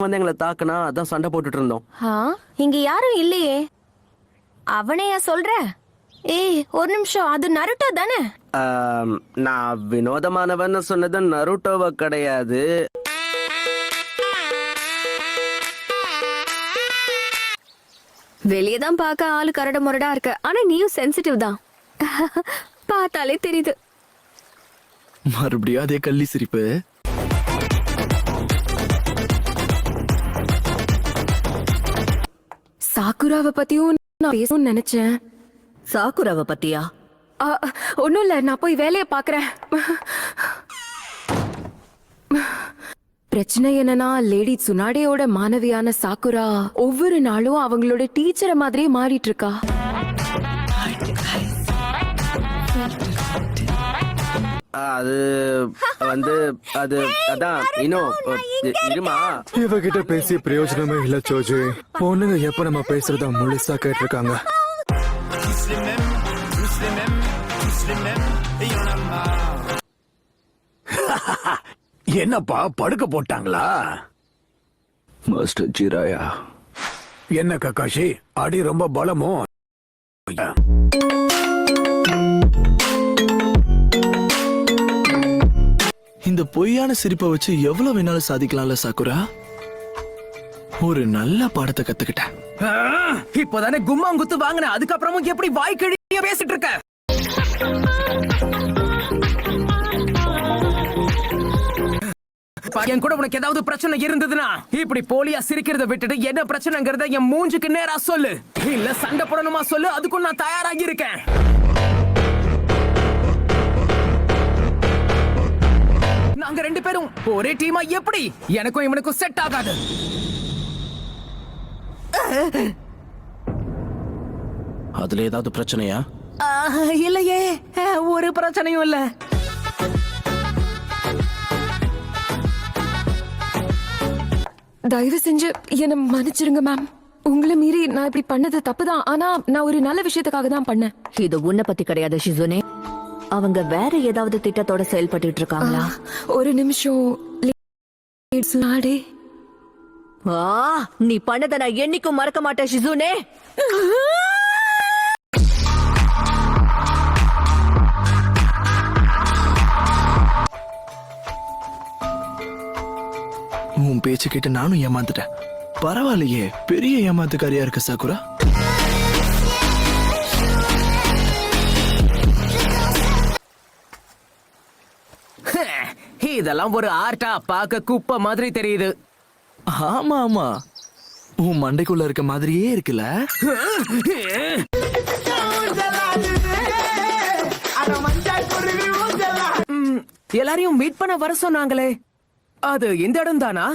வந்து எங்களை தாக்குனா அதான் சண்டை போட்டுட்டு இருந்தோம். இங்க யாரும் இல்லையே. அவனையா சொல்ற? ஏய் ஒரு நிமிஷம், அது நருட்டோ தானே? நான் வினோதமானவன்னு சொன்னது நருட்டோவ கிடையாது. வெளியதான் பார்க்க ஆளு கரடு முரடா இருக்க, ஆனா நீயும் சென்சிட்டிவ் தான். பார்த்தாலே தெரியுது. மறுபடியும் அதே கள்ளி சிரிப்பு. சாக்குராவை பத்தியும் நான் பேசணும்னு நினைச்சேன். சாக்குராவை பத்தியா? ஒன்னும் இல்ல, நான் போய் வேலையை பாக்குறேன். பிரச்சனை என்னன்னா, லேடி சுனாடேயோட மாணவியான சாக்குரா ஒவ்வொரு நாளும் அவங்களோட டீச்சரை மாதிரியே மாறிட்டு இருக்கா. அது வந்து அது அதான் இன்னும் இருமா. இவகிட்ட பேசிய பிரயோஜனமே இல்ல சோஜி. பொண்ணுங்க எப்ப நம்ம பேசுறத முழுசா கேட்டிருக்காங்க. என்னப்பா படுக்க போட்டாங்களா? Master Jiraiya. என்ன கக்காஷி, அடி ரொம்ப பலமோ? இந்த பொய்யான சிரிப்பை வச்சு எவ்வளவு வேணாலும் சாதிக்கலாம்ல சாக்குரா. ஒரு நல்ல பாடத்தை கத்துக்கிட்டேன். இப்பதானே கும்மாங்குத்து வாங்கின, அதுக்கப்புறமும் எப்படி வாய்க்கழிய பேசிட்டு இருக்க? என் கூட உனக்கு ஏதாவது பிரச்சனை இருந்ததுன்னா இப்படி போலியா சிரிக்கிறத விட்டுட்டு என்ன பிரச்சனைங்கிறத என் மூஞ்சுக்கு நேரா சொல்லு. இல்ல சண்டை போடணுமா சொல்லு, அதுக்கும் நான் தயாராகி இருக்கேன். நாங்க ரெண்டு பேரும் ஒரே டீமா எப்படி? எனக்கும் இவனுக்கும் செட் ஆகாது. அதுல ஏதாவது பிரச்சனையா? இல்லையே, ஒரு பிரச்சனையும் இல்ல. தயவு செஞ்சு என்ன மன்னிச்சிருங்க மேம். உங்களை மீறி நான் இப்படி பண்ணது தப்புதான், ஆனா நான் ஒரு நல்ல விஷயத்துக்காக தான் பண்ணேன். இது உன்னை பத்தி கிடையாது ஷிசுனே. அவங்க வேற ஏதாவது திட்டத்தோட செயல்பட்டு இருக்காங்களா? ஒரு நிமிஷம். நீ பண்ணதை நான் என்னைக்கும் மறக்க மாட்டேன் ஷிசுனே. உன் பேச்சு கேட்டு நானும் ஏமாந்துட்டேன். பரவாயில்லையே, பெரிய ஏமாத்துக்காரியா இருக்க சாக்குரா. இதெல்லாம் ஒரு ஆர்ட்டா? பார்க்க குப்பை மாதிரி தெரியுது. ஆமா ஆமா, உன் மண்டைக்குள்ள இருக்க மாதிரியே இருக்குல்ல. எல்லாரையும் மீட் பண்ண வர சொன்னாங்களே, அது இந்த இடம் தானா?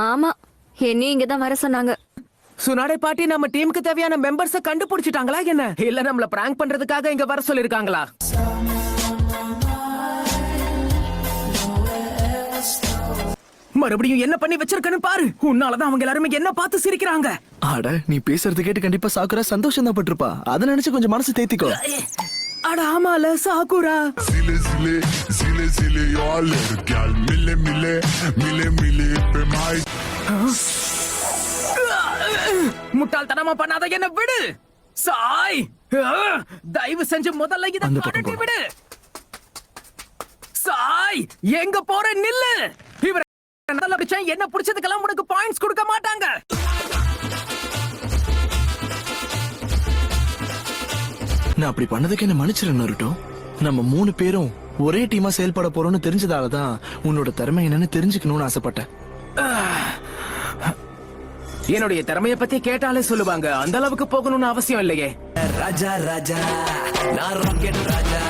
ஆமா, என்னையும் இங்கதான் வர சொன்னாங்க. சுனாடே பாட்டி நம்ம டீமுக்கு தேவையான மெம்பர்ஸ கண்டுபிடிச்சிட்டாங்களா என்ன? இல்ல நம்மள பிராங்க் பண்றதுக்காக இங்க வர சொல்லிருக்காங்களா? மறுபடியும் என்ன பண்ணி வச்சிருக்கன்னு பாரு. உன்னாலதான் அவங்க எல்லாருமே என்ன பார்த்து சிரிக்கிறாங்க. அட, நீ பேசுறது கேட்டு கண்டிப்பா சாக்குரா சந்தோஷம் தான் பட்டிருப்பா. அதை நினைச்சு கொஞ்சம் மனசு தேத்திக்கோ. அட ஆமால Sakura. Zile zile, zile zile, eu alerg chiar mile mile, mile mile pe mai. முட்டாள்தனமா பண்ணாத, என்ன விடு. சாய், தயவு செஞ்சு முதல்ல இத காட்டி விடு. சாய், எங்க போற நில்லு. இவர நல்லா பிடிச்சா என்ன பிடிச்சதுக்கெல்லாம் உனக்கு பாயிண்ட்ஸ் கொடுக்க மாட்டாங்க. நான் அப்படி பண்ணதுக்கு என்ன மன்னிச்சிரு நருட்டோ. நம்ம 3 பேரும் ஒரே டீமா செயல்பட போறோம்னு தெரிஞ்சதாலதான் உன்னோட திறமை என்னன்னு தெரிஞ்சுக்கணும்னு ஆசைப்பட்டேன். என்னுடைய திறமைய பத்தி கேட்டாலே சொல்லுவாங்க. அந்த அளவுக்கு போகணும்னு அவசியம் இல்லையே. ராஜா ராஜா, நான் ராக்கெட் ராஜா.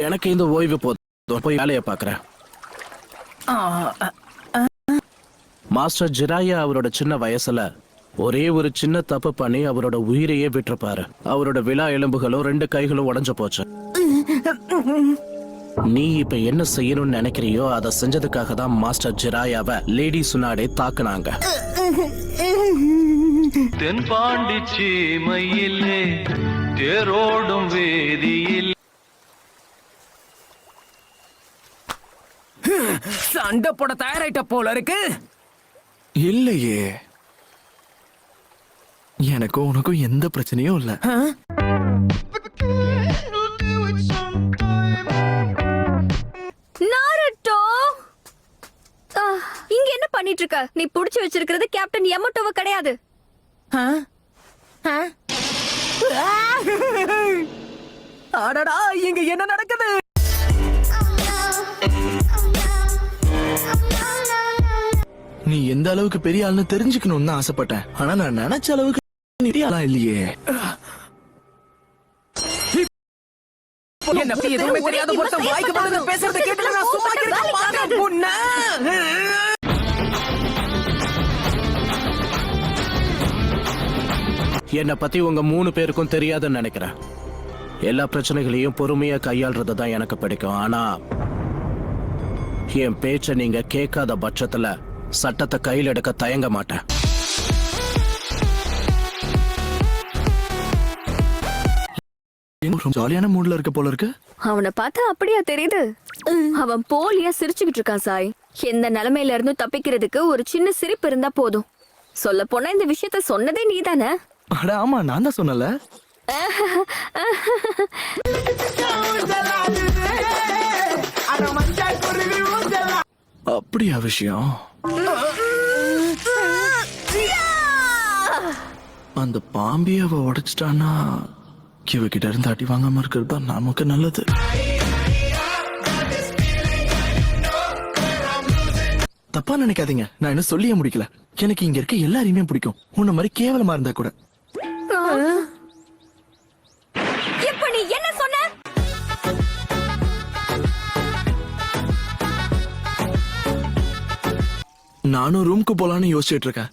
எனக்கு இந்த ஓய்வு போதும், போய் வேலையை பாக்குறேன். மாஸ்டர் ஜிராயா அவரோட சின்ன வயசுல ஒரே ஒரு சின்ன தப்பு பண்ணி அவரோட உயிரையே விட்டுருப்பாரு. அவரோட விலா எலும்புகளும் 2 கைகளும் உடைஞ்சு போச்சு. நீ இப்ப என்ன செய்யணும்னு நினைக்கிறியோ அதை செஞ்சதுக்காக தான் மாஸ்டர் ஜிராயாவை லேடி சுனாடே தாக்குனாங்க. தென்பாண்டி சீமையிலே தேரோடும் வேதியில் சண்டை போட தயாராயிட்ட போல இருக்கு. இல்லையே, எனக்கும் உனக்கும் எந்த பிரச்சனையும் இல்ல. நாருட்டோ, இங்க என்ன பண்ணிட்டு இருக்க? நீ புடிச்சு வச்சிருக்கிறது கேப்டன் யமட்டோவ கிடையாது. அடடா, இங்க என்ன நடக்குது? நீ எந்த அளவுக்கு பெரிய ஆள்னு தெரிஞ்சுக்கணும்னு தான் ஆசைப்பட்டேன். ஆனா நான் நினைச்ச அளவுக்கு நீ பெரிய ஆளா இல்லையே. என்ன பத்தி எதுவுமே தெரியாத ஒருத்தன் வாய்க்கு வந்ததை பேசுறதை கேட்டு நான் சும்மா இருக்க மாட்டேன் பொண்ணு. என்னை பத்தி உங்க 3 பேருக்கும் தெரியாதுன்னு நினைக்கிறேன். எல்லா பிரச்சனைகளையும் பொறுமையா கையாள்றது தான் எனக்கு பிடிக்கும். ஆனா என் பேச்ச நீங்க கேட்காத பட்சத்துல சட்டத்தை கையில் எடுக்க தயங்க மாட்டேன். ஜாலியான மூட்ல இருக்க போல இருக்கு. அவனை பார்த்தா அப்படியா தெரியுது? அவன் போலியா சிரிச்சுக்கிட்டு இருக்கான் சாய். எந்த நிலைமையில இருந்து தப்பிக்கிறதுக்கு ஒரு சின்ன சிரிப்பு இருந்தா போதும். சொல்ல போனா இந்த விஷயத்த சொன்னதே நீதானே? அட ஆமா, நான் தான் சொன்னல. அப்படியா விஷயம்? அந்த பாம்பியை அவ உடைச்சிட்டானா இவகிட்ட இருந்து அடி வாங்காம இருக்கிறது தான் நமக்கு நல்லது. தப்பா நினைக்காதீங்க, நான் இன்னும் சொல்லியே முடிக்கல. எனக்கு இங்க இருக்க எல்லாரையுமே பிடிக்கும், உன்ன மாதிரி கேவலமா இருந்தா கூட. இப்ப நீ என்ன சொன்ன? நானும் ரூம்க்கு போலான்னு யோசிச்சுட்டு இருக்கேன்.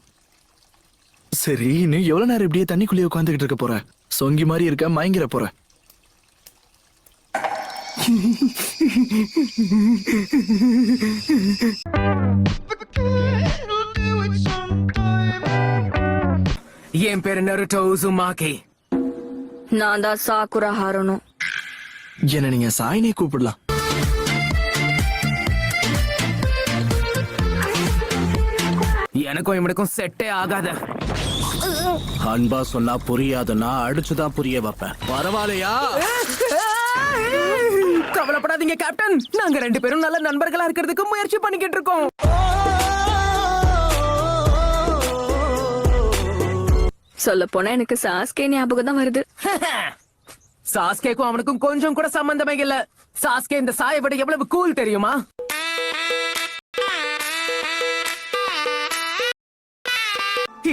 சரி, நீ எவ்வளவு நேரம் இப்படியே தண்ணிக்குள்ளேயே உட்காந்துக்கிட்டு இருக்க போற? சொங்கி மாதிரி இருக்க, மயங்கிற போற. என் பேரு நருட்டோ உசுமாகி. நான் தான் சாக்குரா ஹாரணும். என்ன நீங்க சாயினே கூப்பிடலாம். எனக்கும் இவனுக்கும் செட்டே ஆகாத. அன்பா சொன்னா புரியாதுன்னா அடிச்சுதான் புரிய வைப்பேன். பரவாயில்லையா? கவலைப்படாதீங்க கேப்டன், நாங்க 2 பேரும் நல்ல நண்பர்களா இருக்கிறதுக்கு முயற்சி பண்ணிக்கிட்டு இருக்கோம். சொல்ல போனா எனக்கு சாஸ்கே ஞாபகம் தான் வருது. சாஸ்கேக்கும் அவனுக்கும் கொஞ்சம் கூட சம்பந்தமே இல்ல. சாஸ்கே இந்த சாயை விட எவ்வளவு கூல் தெரியுமா?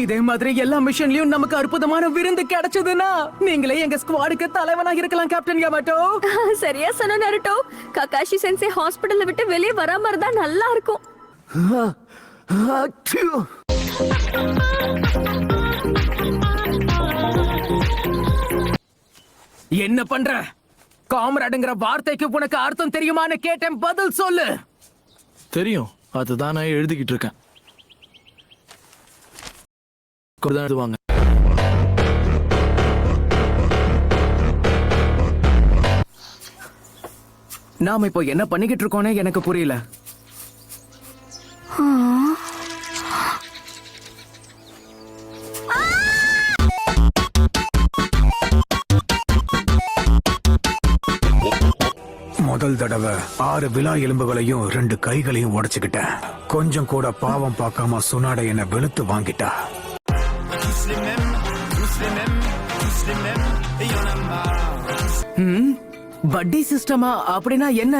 இதே மாதிரி எல்லா மிஷன்லயும் நமக்கு அற்புதமான விருந்து கிடைச்சதுன்னா நீங்களே எங்க ஸ்குவாடுக்கு தலைவனாக இருக்கலாம் கேப்டன் யமட்டோ. சரியா சொன்ன நருட்டோ. ககாஷி சென்சே ஹாஸ்பிடல்ல விட்டு வெளியே வராம இருந்தா நல்லா இருக்கும். என்ன பண்ற? காம்ராடுங்கிற வார்த்தைக்கு உனக்கு அர்த்தம் தெரியுமான்னு கேட்டேன், பதில் சொல்லு. தெரியும், அதுதான் நான் எழுதிக்கிட்டு இருக்கேன். எழுதுவாங்க. நாம இப்போ என்ன பண்ணிக்கிட்டு இருக்கோம்னே எனக்கு புரியல. முதல் தடவை 6 விலா எலும்புகளையும் 2 கைகளையும் உடைச்சுக்கிட்டேன். கொஞ்சம் கூட பாவம் பார்க்காம சுனாட என்ன வெளுத்து வாங்கிட்டா. பட்டி சிஸ்டமா? அப்படின்னா என்ன?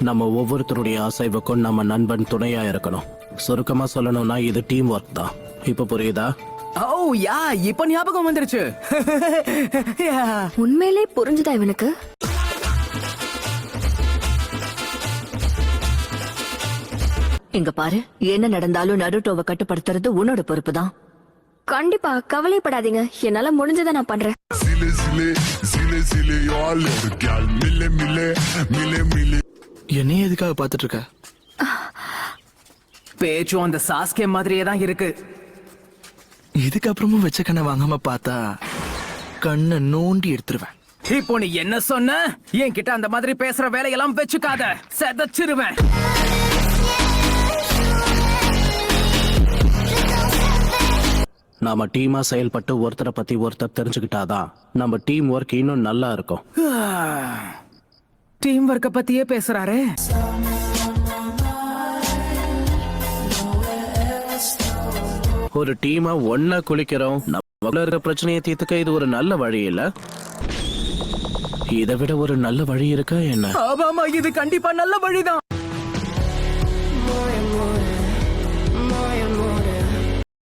நம்ம ஒவ்வொருத்தருடைய அசைவுக்கும் நம்ம நண்பன் துணையா இருக்கணும். சுருக்கமா சொல்லணும்னா இது டீம் ஒர்க் தான். இப்ப புரியுதா? ஓ யா, இப்ப ஞாபகம் வந்துருச்சு. உண்மையிலே புரிஞ்சுதா இவனுக்கு? இங்க பாரு, என்ன நடந்தாலும் நருட்டோவை கட்டுப்படுத்துறது உன்னோட பொறுப்பு தான். கண்டிப்பா கவலைப்படாதீங்க, என்னால முடிஞ்சதை நான் பண்றேன். Zile zile, zile zile, eu alerg gal. Mile mile, mile mile. என்னையே எதுக்காக பாத்துட்டு இருக்க? பேச்சும் அந்த சாஸ்கே மாதிரியே தான் இருக்கு. இதுக்கப்புறமும் வச்ச கண்ணை வாங்காம பார்த்தா கண்ணை நோண்டி எடுத்துருவேன். இப்போ நீ என்ன சொன்ன? என்கிட்ட அந்த மாதிரி பேசுற வேலையெல்லாம் வச்சுக்காத, செதச்சிருவேன். நாம டீமா செயல்பட்டு ஒருத்தரை பத்தி ஒருத்தர் தெரிஞ்சுக்கிட்டாதான் நம்ம டீம் ஒர்க் இன்னும் நல்லா இருக்கும். டீம் ஒர்க்க பத்தியே பேசுறாரே. ஒரு டீமா ஒன்னா குளிக்கிறோம். நம்ம இருக்கிற பிரச்சனையை தீர்த்துக்க இது ஒரு நல்ல வழி இல்ல? இதை விட ஒரு நல்ல வழி இருக்கா என்ன? ஆமாமா, இது கண்டிப்பா நல்ல வழிதான்.